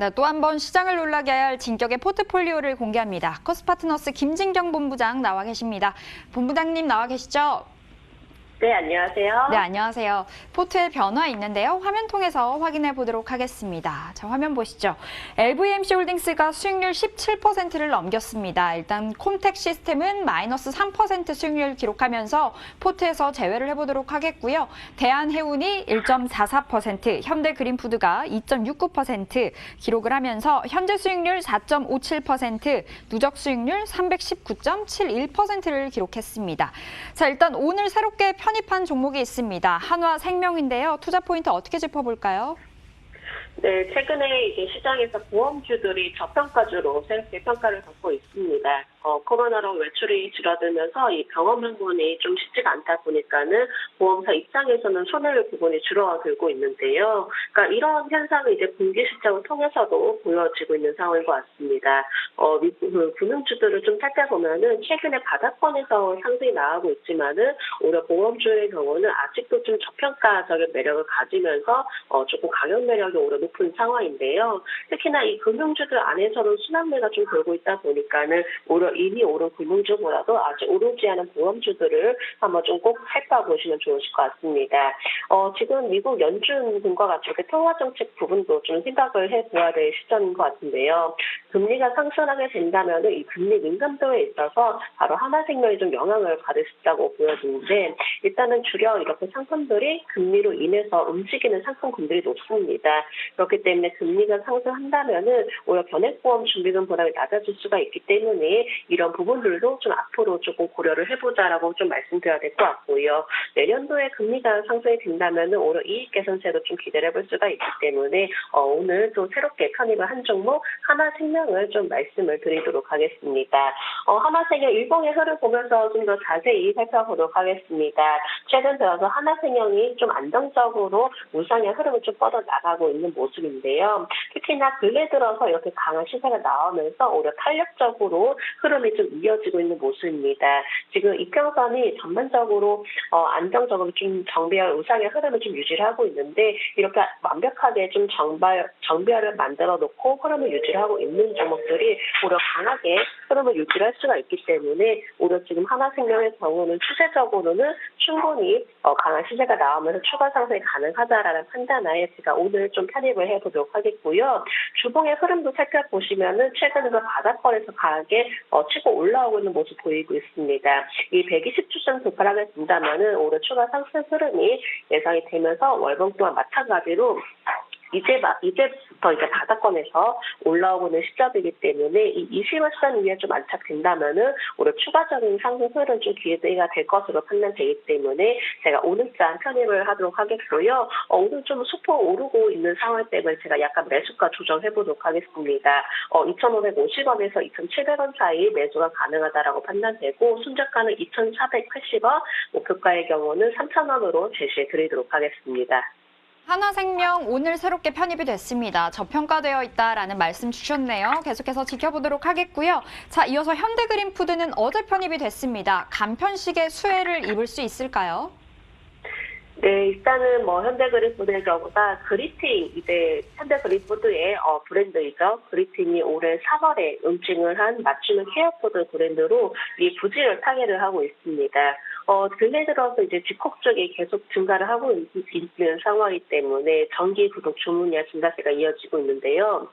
네, 또 한 번 시장을 놀라게 할 진격의 포트폴리오를 공개합니다. 코스파트너스 김진경 본부장 나와 계십니다. 본부장님 나와 계시죠? 네, 안녕하세요. 네, 안녕하세요. 포트의 변화 있는데요. 화면 통해서 확인해 보도록 하겠습니다. 자, 화면 보시죠. LVMC 홀딩스가 수익률 17%를 넘겼습니다. 일단 콤텍 시스템은 마이너스 3% 수익률 기록하면서 포트에서 제외를 해보도록 하겠고요. 대한해운이 1.44%, 현대그린푸드가 2.69% 기록을 하면서 현재 수익률 4.57%, 누적 수익률 319.71%를 기록했습니다. 자, 일단 오늘 새롭게 편입한 종목이 있습니다. 한화생명인데요. 투자 포인트 어떻게 짚어볼까요? 네, 최근에 이제 시장에서 보험주들이 저평가주로 새롭게 평가를 받고 있습니다. 코로나로 외출이 줄어들면서 이 병원 방문이 좀 쉽지가 않다 보니까는 보험사 입장에서는 손해를 부분이 줄어들고 있는데요. 그러니까 이런 현상이 이제 분기 실적을 통해서도 보여지고 있는 상황인 것 같습니다. 금융주들을 좀 살펴보면은 최근에 바닥권에서 상승이 나오고 있지만은 오히려 보험주의 경우는 아직도 좀 저평가적인 매력을 가지면서 조금 가격 매력이 오히려 높은 상황인데요. 특히나 이 금융주들 안에서는 순환매가 좀 돌고 있다 보니까는 오히려 이미 오른 금융주보다도 아직 오르지 않은 보험주들을 한번 좀 꼭 살펴보시면 좋으실 것 같습니다. 지금 미국 연준과 같이 이렇게 통화정책 부분도 좀 생각을 해보아야 될 시점인 것 같은데요. 금리가 상승하게 된다면 이 금리 민감도에 있어서 바로 하나생명이 좀 영향을 받을 수 있다고 보여지는데 일단은 주력 이렇게 상품들이 금리로 인해서 움직이는 상품군들이 높습니다. 그렇기 때문에 금리가 상승한다면은 오히려 변액보험 준비금 보람이 낮아질 수가 있기 때문에 이런 부분들도 좀 앞으로 조금 고려를 해보자라고 좀 말씀드려야 될 것 같고요. 내년도에 금리가 상승이 된다면은 오히려 이익 개선세도 좀 기대를 해볼 수가 있기 때문에 오늘 또 새롭게 편입을 한 종목 하나생명을 좀 말씀을 드리도록 하겠습니다. 하나생명 일봉의 흐를 보면서 좀 더 자세히 살펴보도록 하겠습니다. 최근 들어서 하나생명이 좀 안정적으로 우상의 흐름을 좀 뻗어나가고 있는 모습인데요. 특히나 근래 들어서 이렇게 강한 시세가 나오면서 오히려 탄력적으로 흐름이 좀 이어지고 있는 모습입니다. 지금 이평선이 전반적으로 안정적으로 좀 정배열 우상의 흐름을 좀 유지를 하고 있는데 이렇게 완벽하게 좀 정배열을 만들어 놓고 흐름을 유지를 하고 있는 종목들이 오히려 강하게 흐름을 유지를 할 수가 있기 때문에 오히려 지금 하나생명의 경우는 추세적으로는 충분히 강한 시세가 나오면서 추가 상승이 가능하다라는 판단하에 제가 오늘 좀 편입을 해보도록 하겠고요. 주봉의 흐름도 살펴보시면은 최근에도 바닥권에서 강하게 치고 올라오고 있는 모습 보이고 있습니다. 이 120주선 돌파를 하게 된다면은 오히려 추가 상승 흐름이 예상이 되면서 월봉 또한 마찬가지로 이제부터 이제 바닥권에서 올라오고 있는 시점이기 때문에 이 20일선 위에 좀 안착된다면은 오히려 추가적인 상승 흐름 좀 기회가 될 것으로 판단되기 때문에 제가 오늘장 편입을 하도록 하겠고요. 오늘 좀 소폭 오르고 있는 상황 때문에 제가 약간 매수가 조정해 보도록 하겠습니다. 2,550원에서 2,700원 사이 매수가 가능하다라고 판단되고 순저가는 2,480원, 목표가의 경우는 3,000원으로 제시해 드리도록 하겠습니다. 한화생명 오늘 새롭게 편입이 됐습니다. 저평가되어 있다라는 말씀 주셨네요. 계속해서 지켜보도록 하겠고요. 자, 이어서 현대그린푸드는 어제 편입이 됐습니다. 간편식의 수혜를 입을 수 있을까요? 네, 일단은 현대그린푸드의 경우가 그리팅, 이제 현대그린푸드의 브랜드이죠. 그리팅이 올해 3월에 론칭을 한 맞춤형 케어푸드 브랜드로 이 부진을 타개를 하고 있습니다. 근래 들어서 이제 집콕 쪽이 계속 증가를 하고 있는 상황이기 때문에 정기 구독 주문량 증가세가 이어지고 있는데요.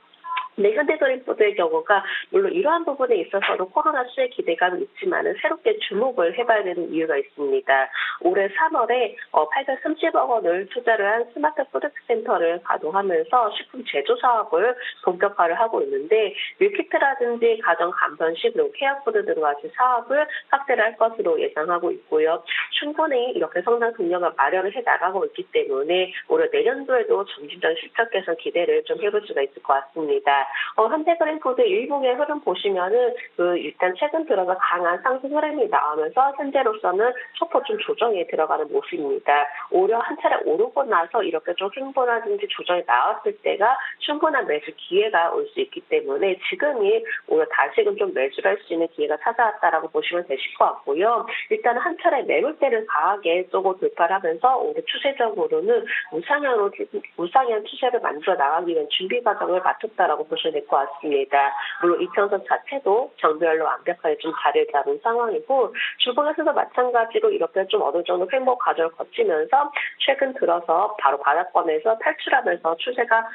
네, 현대그린푸드의 경우가 물론 이러한 부분에 있어서도 코로나 수혜 기대감이 있지만은 새롭게 주목을 해봐야 되는 이유가 있습니다. 올해 3월에 830억 원을 투자를 한 스마트 푸드센터를 가동하면서 식품 제조 사업을 본격화를 하고 있는데 밀키트라든지 가정 간편식 그리고 케어푸드 등과 같이 사업을 확대를 할 것으로 예상하고 있고요. 충분히 이렇게 성장 동력을 마련을 해 나가고 있기 때문에 올해 내년도에도 점진적 실적 개선 기대를 좀 해볼 수가 있을 것 같습니다. 있습니다. 현대그린푸드 일봉의 흐름 보시면은 일단 최근 들어서 강한 상승 흐름이 나오면서 현재로서는 소폭 좀 조정에 들어가는 모습입니다. 오히려 한 차례 오르고 나서 이렇게 좀 횡보라든지 조정이 나왔을 때가 충분한 매수 기회가 올 수 있기 때문에 지금이 오히려 다시금 좀 매수를 할 수 있는 기회가 찾아왔다라고 보시면 되실 것 같고요. 일단 한 차례 매물대를 강하게 쏘고 돌파를 하면서 오히려 추세적으로는 우상향 추세를 만들어 나가기 위한 준비 과정을 마쳤다라고 보시면 될 것 같습니다. 물론 이평선 자체도 정별로 완벽하게 좀 자리를 잡은 상황이고 주봉에서도 마찬가지로 이렇게 좀 어느 정도 횡보 과정을 거치면서 최근 들어서 바로 바닥권에서 탈출하면서 추세가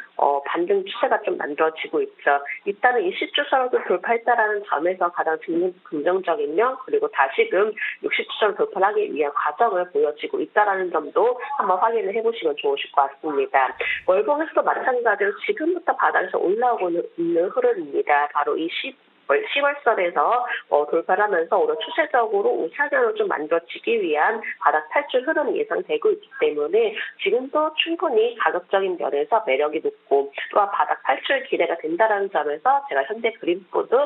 반등 추세가 좀 만들어지고 있죠. 일단은 이 시주선을 돌파했다라는 점에서 가장 긍정적인 면 그리고 다시금 60주선을 돌파하기 위한 과정을 보여지고 있다라는 점도 한번 확인을 해보시면 좋으실 것 같습니다. 월봉에서도 마찬가지로 지금부터 바닥에서 올라오고 있는 흐름입니다. 바로 이 10월선에서 돌파를 하면서 오히려 추세적으로 우상향을 좀 만들어지기 위한 바닥 탈출 흐름이 예상되고 있기 때문에 지금도 충분히 가격적인 면에서 매력이 높고 또한 바닥 탈출 기대가 된다는 점에서 제가 현대 그린푸드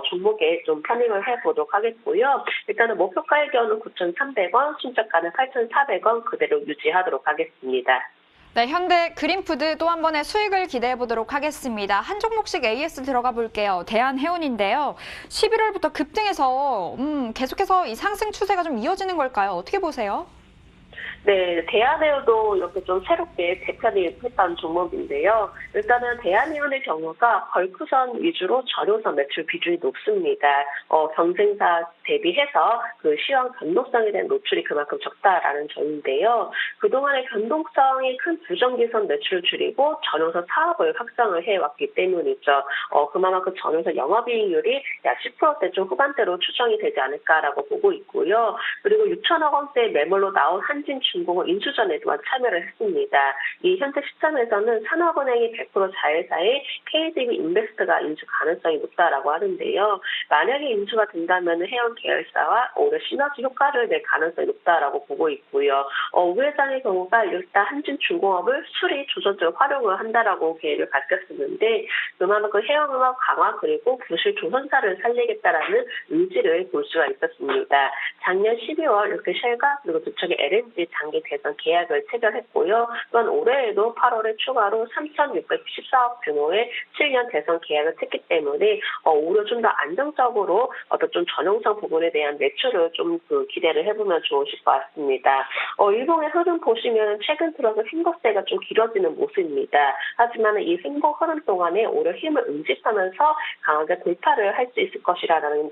종목에 좀 편입을 해보도록 하겠고요. 일단은 목표가의 경우는 9,300원, 순저가는 8,400원 그대로 유지하도록 하겠습니다. 네, 현대 그린푸드 또 한 번의 수익을 기대해 보도록 하겠습니다. 한 종목씩 AS 들어가 볼게요. 대한해운인데요. 11월부터 급등해서 계속해서 이 상승 추세가 좀 이어지는 걸까요? 어떻게 보세요? 네, 대한해운도 이렇게 좀 새롭게 재편입했던 종목인데요. 일단은 대한해운의 경우가 벌크선 위주로 전용선 매출 비중이 높습니다. 경쟁사 대비해서 그 시황 변동성에 대한 노출이 그만큼 적다라는 점인데요. 그동안의 변동성이 큰 부정기선 매출을 줄이고 전용선 사업을 확장을 해왔기 때문이죠. 그만큼 전용선 영업이익률이 약 10%대 좀 후반대로 추정이 되지 않을까라고 보고 있고요. 그리고 6천억 원대 매물로 나온 한진중공업 인수전에 또한 참여를 했습니다. 이 현재 시점에서는 산업은행이 100% 자회사에 KDB 인베스트가 인수 가능성이 높다라고 하는데요. 만약에 인수가 된다면 해운 계열사와 오히려 시너지 효과를 낼 가능성이 높다라고 보고 있고요. 우 회장의 경우가 일단 한진중공업을 수리 조선적으로 활용을 한다라고 계획을 밝혔었는데 그만큼 해운업 강화 그리고 부실 조선사를 살리겠다라는 의지를 볼 수가 있었습니다. 작년 12월 이렇게 쉘과 그리고 두 척의 LNG 장기 대선 계약을 체결했고요. 또한 올해에도 8월에 추가로 3,614억 규모의 7년 대선 계약을 했기 때문에 오히려 좀 더 안정적으로 어떤 좀 전용성 부분에 대한 매출을 좀 기대를 해보면 좋으실 것 같습니다. 일봉의 흐름 보시면 최근 들어서 횡보세가 좀 길어지는 모습입니다. 하지만 이 횡보 흐름 동안에 오히려 힘을 응집하면서 강하게 돌파를 할 수 있을 것이라는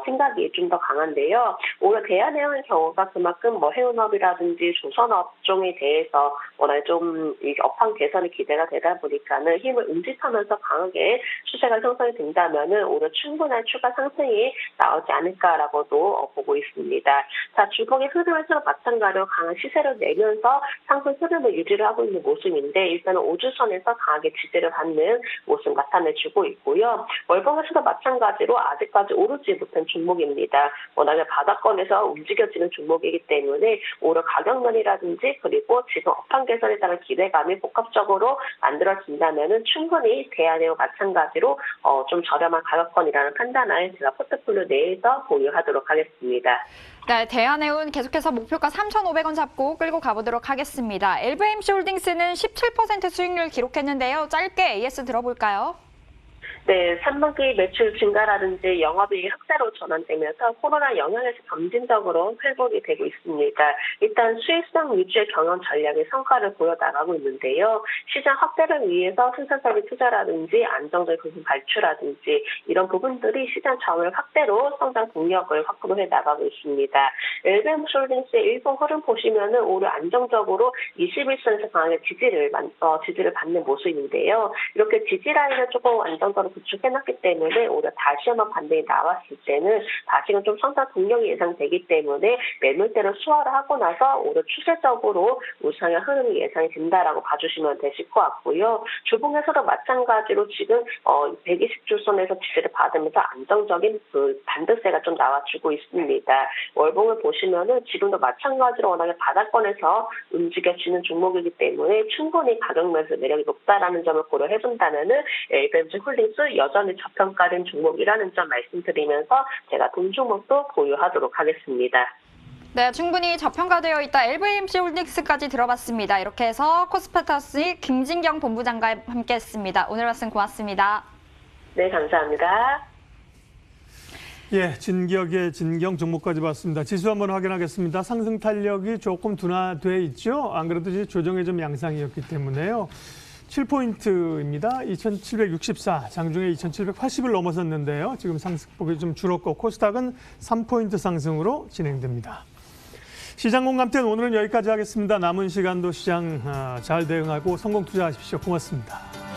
생각이 좀 더 강한데요. 오히려 대한해운의 경우가 그만큼 해운업이라든지 조선업종에 대해서 워낙 좀 업황 개선이 기대가 되다 보니까는 힘을 응집하면서 강하게 추세가 형성이 된다면은 오히려 충분한 추가 상승이 나오지 않을까라고도 보고 있습니다. 자, 주봉의 흐름에서 마찬가지로 강한 시세를 내면서 상승 흐름을 유지를 하고 있는 모습인데 일단은 5주선에서 강하게 지지를 받는 모습 나타내주고 있고요. 월봉에서도 마찬가지로 아직까지 오르지 못한 종목입니다. 워낙에 바닥권에서 움직여지는 종목이기 때문에 오히려 가격면이라든지 그리고 지금 업황 개선에 따른 기대감이 복합적으로 만들어진다면은 충분히 대한해운 마찬가지로 좀 저렴한 가격권이라는 판단을 제가 포트폴리오 내에서 보유하도록 하겠습니다. 네, 대한해운 계속해서 목표가 3,500원 잡고 끌고 가보도록 하겠습니다. LVMC홀딩스는 17% 수익률 기록했는데요. 짧게 AS 들어볼까요? 네, 3분기 매출 증가라든지 영업이익 흑자로 전환되면서 코로나 영향에서 점진적으로 회복이 되고 있습니다. 일단 수익성 위주의 경영 전략의 성과를 보여나가고 있는데요. 시장 확대를 위해서 생산적인 투자라든지 안정적인 부분 발주라든지 이런 부분들이 시장 점유율 확대로 성장 동력을 확보해 나가고 있습니다. LVMC홀딩스의 일본 흐름 보시면은 오히려 안정적으로 21선에서 강하게 지지를 받는 모습인데요. 이렇게 지지 라인을 조금 안정적으로 구축해놨기 때문에 오히려 다시 한번 반등이 나왔을 때는 다시금 좀 상당 동력이 예상되기 때문에 매물대를 수화를 하고 나서 오히려 추세적으로 우상의 흐름이 예상이 된다라고 봐주시면 되실 것 같고요. 주봉에서도 마찬가지로 지금 120주선에서 지지를 받으면서 안정적인 그 반등세가 좀 나와주고 있습니다. 월봉을 보시면은 지금도 마찬가지로 워낙에 바닥권에서 움직여지는 종목이기 때문에 충분히 가격 매수 매력이 높다라는 점을 고려해본다면은 LBMC 홀딩스 여전히 저평가된 종목이라는 점 말씀드리면서 제가 돈 종목도 보유하도록 하겠습니다. 네, 충분히 저평가되어 있다 LVMC 홀딩스까지 들어봤습니다. 이렇게 해서 코스파타스의 김진경 본부장과 함께했습니다. 오늘 말씀 고맙습니다. 네, 감사합니다. 예, 진격의 진경 종목까지 봤습니다. 지수 한번 확인하겠습니다. 상승 탄력이 조금 둔화돼 있죠. 안 그래도 이제 조정의 좀 양상이었기 때문에요. 7포인트입니다. 2764, 장중에 2780을 넘어섰는데요. 지금 상승폭이 좀 줄었고 코스닥은 3포인트 상승으로 진행됩니다. 시장 공감대는 오늘은 여기까지 하겠습니다. 남은 시간도 시장 잘 대응하고 성공 투자하십시오. 고맙습니다.